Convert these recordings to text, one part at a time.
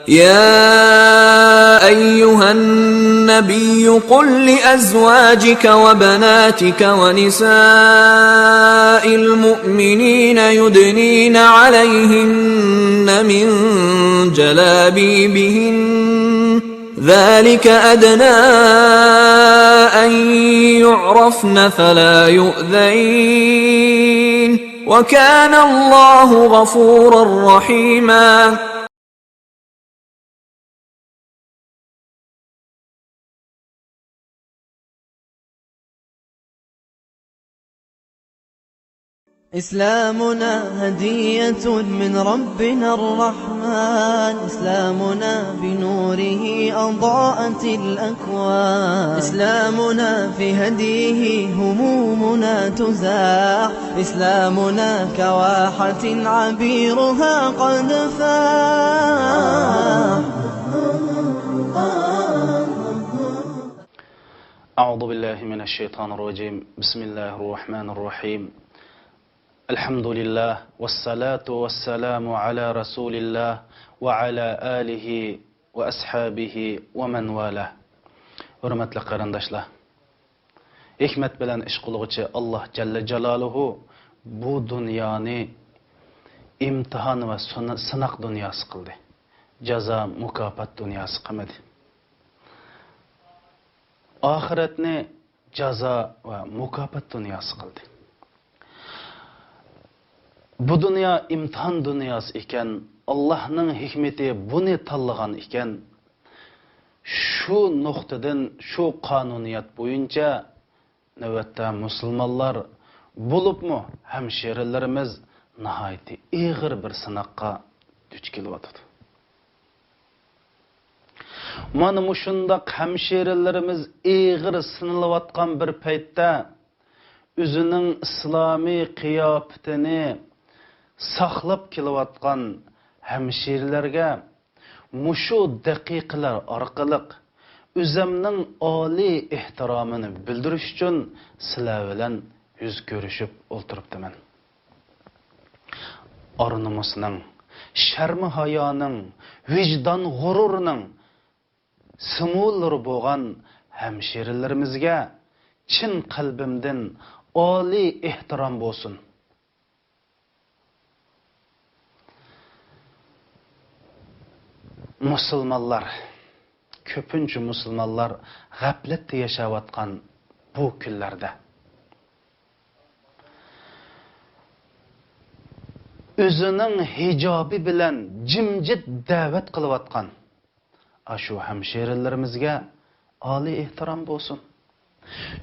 يا أيها النبي قل لأزواجك وبناتك ونساء المؤمنين يدنين عليهن من جلابيبهن ذلك أدنى أن يعرفن فلا يؤذين وكان الله غفورا رحيما. إسلامنا هدية من ربنا الرحمن، إسلامنا بنوره أضاءت الأكوان، إسلامنا في هديه همومنا تزاح، إسلامنا كواحة عبيرها قد فاح. أعوذ بالله من الشيطان الرجيم. بسم الله الرحمن الرحيم. الحمد لله والصلاة والسلام على رسول الله وعلى آله وأصحابه ومن والاه. Hürmetli qarindoshlar, hikmat bilan ish qiluvchi Alloh jalla jalaluhu bu dunyoni imtihon va sinoq dunyosi qildi. Jazo mukofot dunyosi qilmadi. Oxiratni jazo va mukofot dunyosi qildi. Bu dünya imtihan dünyası iken, Allah'ın hikmeti bunu tanlagan iken, şu noktadan, şu kanuniyat boyunca nöbette Müslümanlar bulup mu hemşerilerimiz nihayeti ağır bir sınakka düç kılıvatıdı. Mana muşundak hemşerilerimiz ağır sınılıvatkan bir peytte özünün İslami kıyafetini saqlab kelayotgan hemşerilerge muşu daqiqalar orqali o'zimning oliy ehtiromini bildirish uchun sizlar bilan yuz ko'rishib o'tiribdiman. Ornumusning, sharmi hayoning, vijdon g'ururining simvollari bo'lgan hemşerilerimizga chin qalbimdan oliy ehtirom bo'lsin. Müslümanlar, köpüncü Müslümanlar gafletde yaşayotgan bu günlerde özünün hijabi bilen cimcit davet kılıvatgan aşu hemşerilerimizge ali ihtiram bolsun.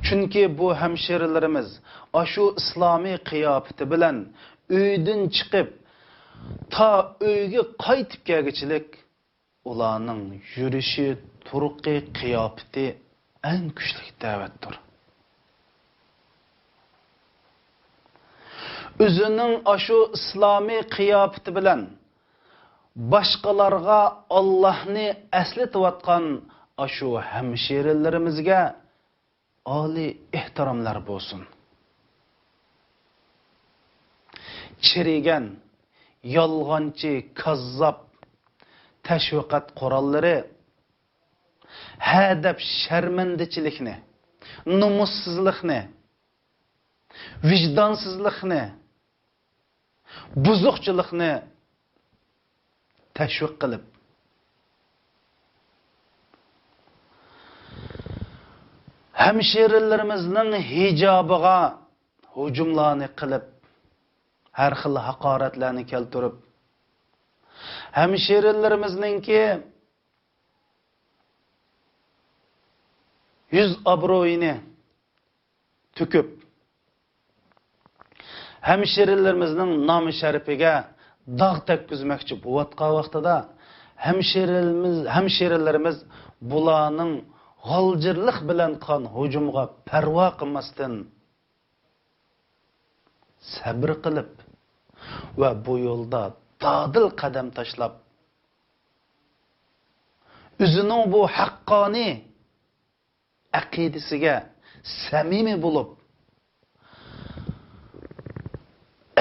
Çünkü bu hemşerilerimiz aşu İslami kıyafeti bilen öydün çıkıp ta öyge qaytip gelgiçilik ularning yurishi, turqi, qiyofati eng kuchli da'vatdir. O'zining ashu islomiy qiyofati bilan boshqalarga Allohni eslatayotgan ashu hamshiralarimizga oliy ehtiromlar bo'lsin. Chirigan, yolg'onchi, kazzab təşviqat quralları hədəb şərməndiçilikni, numussizlikni, vicdansızlıqni, buzuqçılıqni təşviq qilib, hemşerilerimizin hicabıga hücumlarını qilib, hər xil haqaratlarni keltirib, hemşerilerimizninki yüz abroyini tüküp hemşerilerimizin namı şerifige dağ tekküzmekçi bu vatka vaxtada hemşerilerimiz bulanın g'alcirlik bilen kan hücumga perva qilmasdan sabr qilib ve bu yolda dadil qadam tashlab o'zining bu haqqoniy aqidasiga samimiy bo'lib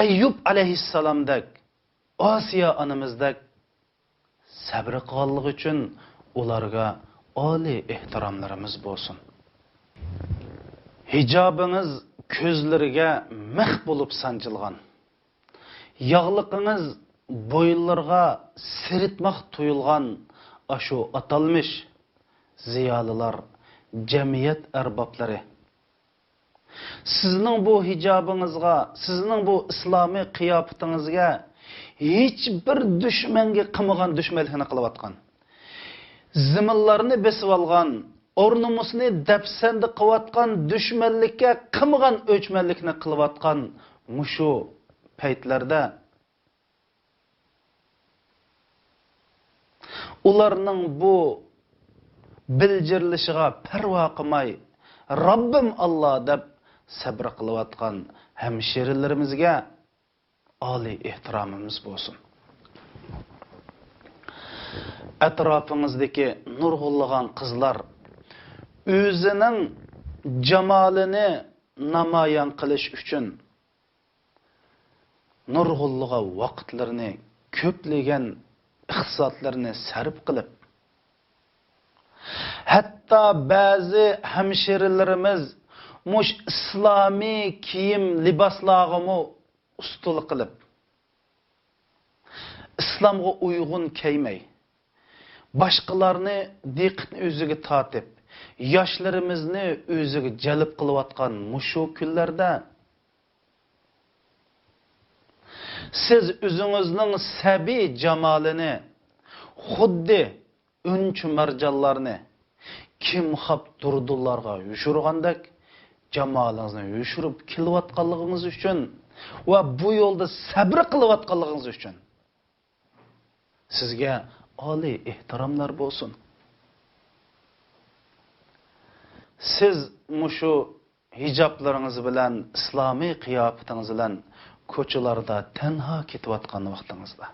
Ayyub alayhissalomdek, Osiyo onamizdek sabr qilganligi uchun ularga oliy ehtiromlarimiz bo'lsin. Hijobingiz ko'zlariga mix bo'lib sanchilgan. Yağlıqınız boyunlarga siritmaq tuyulgan aşu atalmış ziyalılar, cemiyet erbapları. Sizning bu hijabınızga, sizning bu İslami qiyafetinizga hiç bir düşmenge qilmagan düşmanlikni qilayotgan. Ziminlarni besib olgan, o'rnimizni dafsanda qilayotgan düşmanlikka qilmagan o'chmanlikni qilayotgan mushu paytlarda ularning bu biljirlishiga parvo qilmay Rabbim Allah deb sabr qilayotgan hamshiralarimizga oliy ehtiromimiz bo'lsin. Atrofimizdagi nurg'unlagan qizlar o'zining jamolini namoyon qilish uchun nurg'unliga vaqtlarini ko'plagan iqtisodlarni sarf qilib, hatto ba'zi hamshiralarimiz mush islomiy kiyim liboslarga ustulik qilib, islomga uyg'un kiymay, boshqalarni diqqatni o'ziga tortib, yoshlarimizni o'ziga jalb qilayotgan mushu kunlarda siz o'zingizning sabiy jamolini xuddi unchi marjonlarni kim xab durdullarga yushurgandek jamolingizni yushurib kelayotganligingiz uchun va bu yo'lda sabr qilayotganligingiz uchun sizga oliy ehtiromlar bo'lsin. Siz mushu hijoblaringiz bilan, islomiy qiyofatingiz bilan ko'chalarda tanho ketayotgan vaqtingizda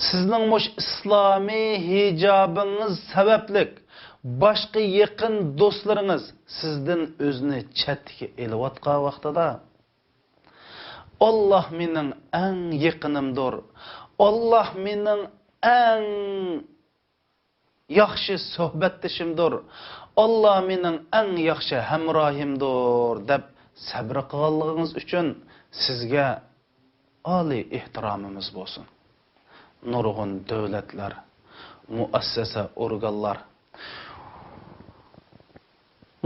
sizning mush islomiy hijobingiz sababli boshqa yaqin do'stlaringiz sizdan o'zini chetga elayotgan vaqtida Alloh mening eng yaqinimdir, Alloh mening eng yaxshi suhbatdishimdir, Alloh mening eng yaxshi hamrohimdir deb sabr qilganligingiz uchun sizga oliy ehtiromimiz bo'lsin. Nurg'un davlatlar, muassasa, organlar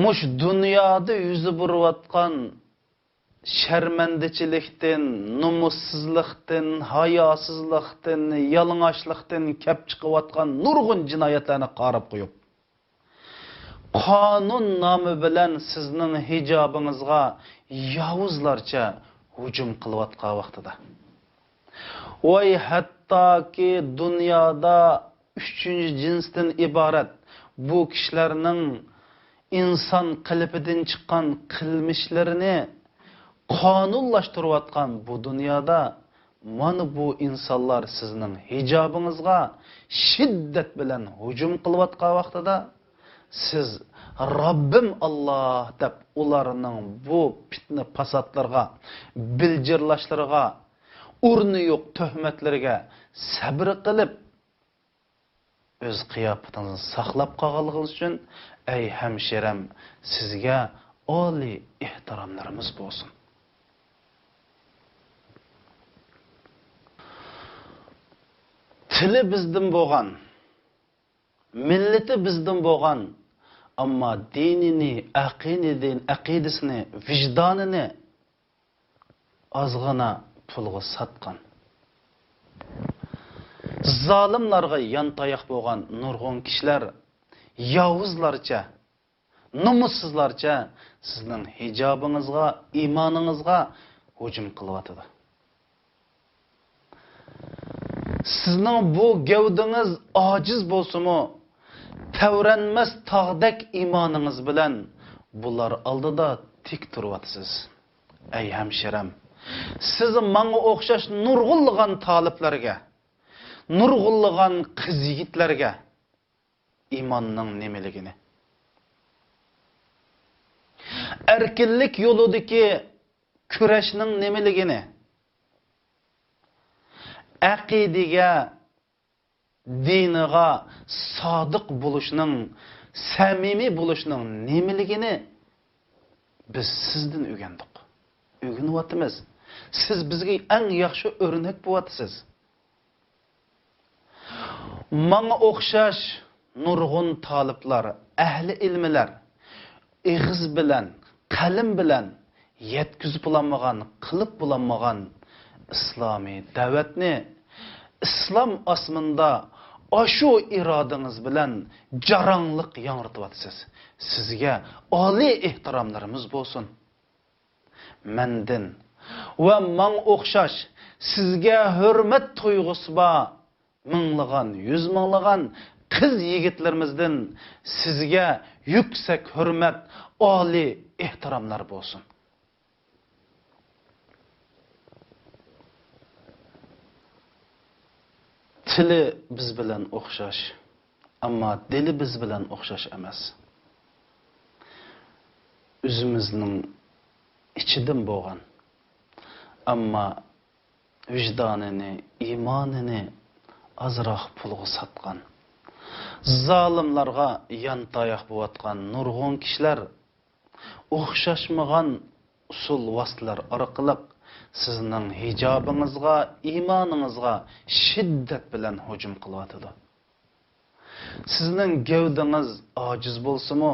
mush dunyoda yuzi burayotgan sharmandachilikdan, nomussizlikdan, hayosizlikdan, yalang'ochlikdan kelib chiqayotgan nurg'un jinoyatlarni qarab qo'yib, qonun nomi bilan sizning hijobingizga yovuzlarcha hujum qilayotgan vaqtida, voy hattoki dunyoda 3-jinsdan iborat bu kishilarning inson qalbidan chiqqan qilmishlarini qonunlashtirayotgan bu dunyoda mana bu insonlar sizning hijobingizga shiddat bilan hujum qilayotgan vaqtida siz Rabbim Allah deb ularning bu fitna fasodlarga, biljirlashlarga, o'rni yo'q tuhmatlarga sabr qilib o'z qiyofatingizni saqlab qolganligingiz uchun ey hamshiram, sizga oliy ehtiromlarimiz bo'lsin. Tili bizdan bo'lgan, millati bizdan bo'lgan, ammo dinini, aqidasini, vijdonini ozg'ina pulga sotgan, zolimlarga yantayoq bo'lgan nurg'un kishilar yovuzlarcha, nomussizlarcha sizning hijobingizga, iymoningizga hujum qilyotdi. Sizning bu gavdingiz ojiz bo'lsa-mu, tavranmas tog'dek iymoningiz bilan bular oldida tik turyapsiz. Ey hamshiram, siz menga o'xshash nurg'unlagan taliblarga, nurg'unlagan qiz yigitlarga iymonning nimaligini, erkinlik yo'lidagi kurashning nimaligini, aqidega, diniga sodiq bo'lishning, samimiy bo'lishning nimaligini biz sizdan o'rgandik. O'rganyapmiz. Siz bizga eng yaxshi o'rnak bo'lyapsiz. Manga o'xshash nurg'un taliblar, ahli ilmlar ig'iz bilan, qalam bilan yetkizib bo'lmagan, qilib bo'lmagan islomiy da'vatni islom osmonda ashu irodangiz bilan jarangliq yangrityapsiz. Sizga oliy ehtiromlarimiz bo'lsin. Mendan va men o'xshash sizga hurmat tuyg'usi bor minglagan, yüz minglagan qiz yigitlarimizdan sizga yuksak hurmat, oliy ehtiromlar bo'lsin. Tili biz bilan o'xshash, ammo dili biz bilan o'xshash emas. O'zimizning ichidan bo'lgan, ammo vijdonini, iymonini azroq pulga sotgan, zolimlarga yantayoq bo'layotgan nurg'un kishilar o'xshashmagan usul vositalar orqali sizning hijobingizga, iymoningizga shiddat bilan hujum qilyotdi. Sizning gavdangiz ojiz bo'lsa-mu,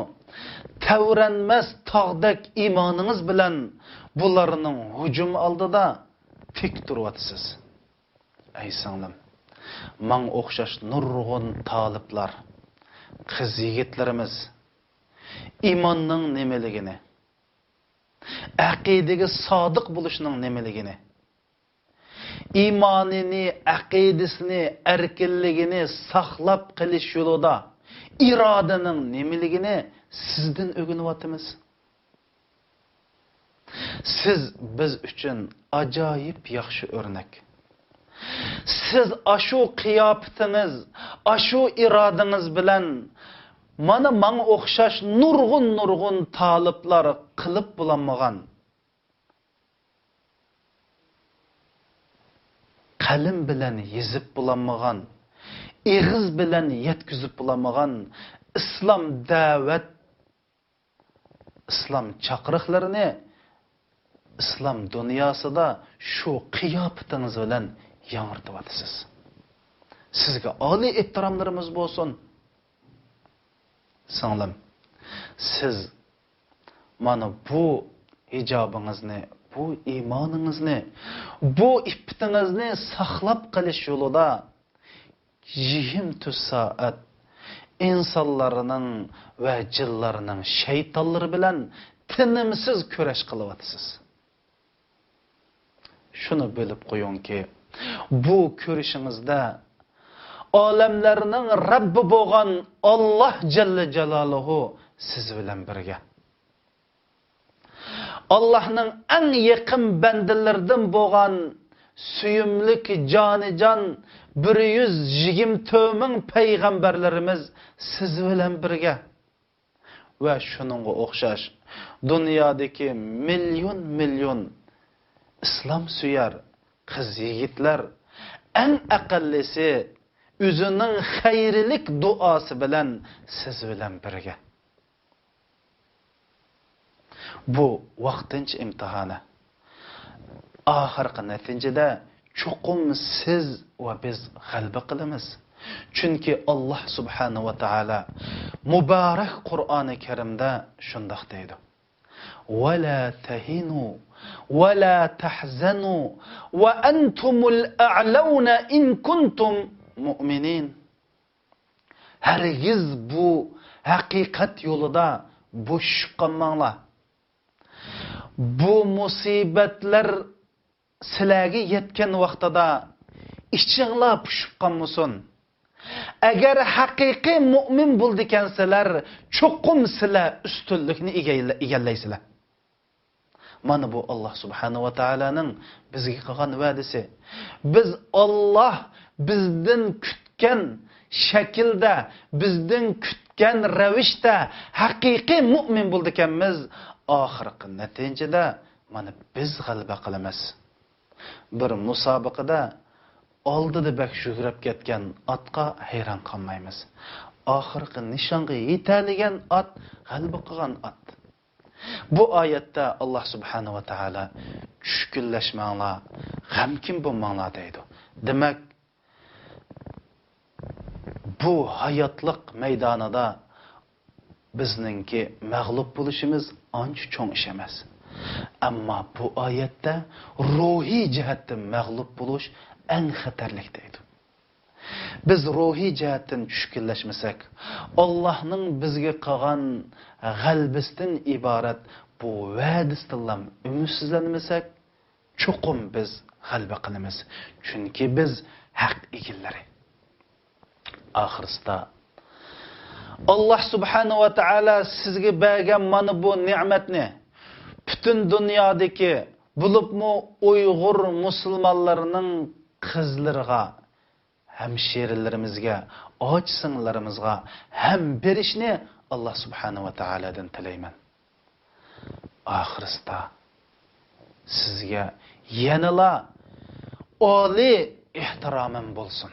tavranmas tog'dak iymoningiz bilan bularning hujum oldida tik turyapsiz. Ey singlim, men o'xshash nurg'un taliblar, qiz yigitlarimiz iymonning nimaligini, aqidaga sodiq bo'lishning nimaligini, iymonini, aqidasini, erkinligini saqlab qilish yo'lida irodaning nimaligini sizdan o'rganyapmiz. Siz biz uchun ajoyib yaxshi o'rnak. Siz ashu qiyofatingiz, ashu irodangiz bilan mana menga o'xshash nurg'un taliblar qilib bo'lmagan, qalam bilan yezib bo'lmagan, ig'iz bilan yetkizib bo'lmagan islom da'vat, islom chaqiriqlarini islom dunyosida shu qiyofatingiz bilan yangrityapsiz. Sizga oliy ehtiromlarimiz bo'lsin. Singlim, siz mana bu hijobingizni, bu iymoningizni, bu iftingizni saqlab qilish yo'lida 20 soat insonlarning va jinlarning shaytonlari bilan tinimsiz kurash qilyapsiz. Shuni bilib qo'yingki, bu ko'rishingizda olamlarning Rabbi bo'lgan Alloh Jalla Jalaluhu siz bilan birga. Allohning eng yaqin bandalaridan bo'lgan suyumlik jonijon 120 ming payg'ambarlarimiz siz bilan birga. Va shuningga o'xshash dunyodagi million islom suyar qiz yigitlar eng aqallisi o'zining xayrilik duosi bilan siz bilan birga. Bu vaqtincha imtihoni. Oxirgi natijada chuqum siz va biz g'alaba qilamiz. Chunki Alloh subhanahu va taolo muborak Qur'oni Karimda shunday deydi: "Va la tahinu va la tahzanu va antumul a'launa in kuntum mu'minin." Hargiz bu haqiqat yo'lida bo'shib qolmanglar. Bu musibatlar sizlarga yetgan vaqtida ichinglar pushib qolmasin. Agar haqiqiy mu'min bo'ldikansizlar, cho'qim sizlar ustunlikni egallaysizlar. Mana bu Alloh subhanahu va taolaning bizga qilgan va'dasi. Biz Alloh bizdan kutgan shaklda, bizdan kutgan ravishda haqiqiy mu'min bo'ldikanmiz, oxirgi natijada mana biz g'alaba qilamiz. Bir musobaqada oldida bak yugurib ketgan otga hayron qolmaymiz. Oxirgi nishonga yetadigan ot g'alaba qilgan ot. Bu oyatda Alloh subhanahu va taolo tushkunlashmanglar, g'amkin bo'lmanglar deydi. Demak, bu hayotlik maydonida bizningki mag'lub bo'lishimiz ancha cho'ng ish emas. Ammo bu oyatda ruhiy jihatdan mag'lub bo'lish eng xatarlik deydi. Biz ruhiy jihatdan tushkunlashmasak, Allohning bizga qilgan g'albisidan iborat bu va'dasidan umidsizlanmasak, cho'qim biz g'alaba qilamiz. Chunki biz haq egillari. Oxirida Alloh subhanahu va taolo sizga bergan mana bu ne'matni butun dunyodagi bo'libmi Uyg'ur musulmonlarining qizlariga, hamshiralarimizga, och singillarimizga ham berishni Alloh subhanahu va taolodan tilayman. Oxirida sizga yanala oliy ehtiromim bo'lsin.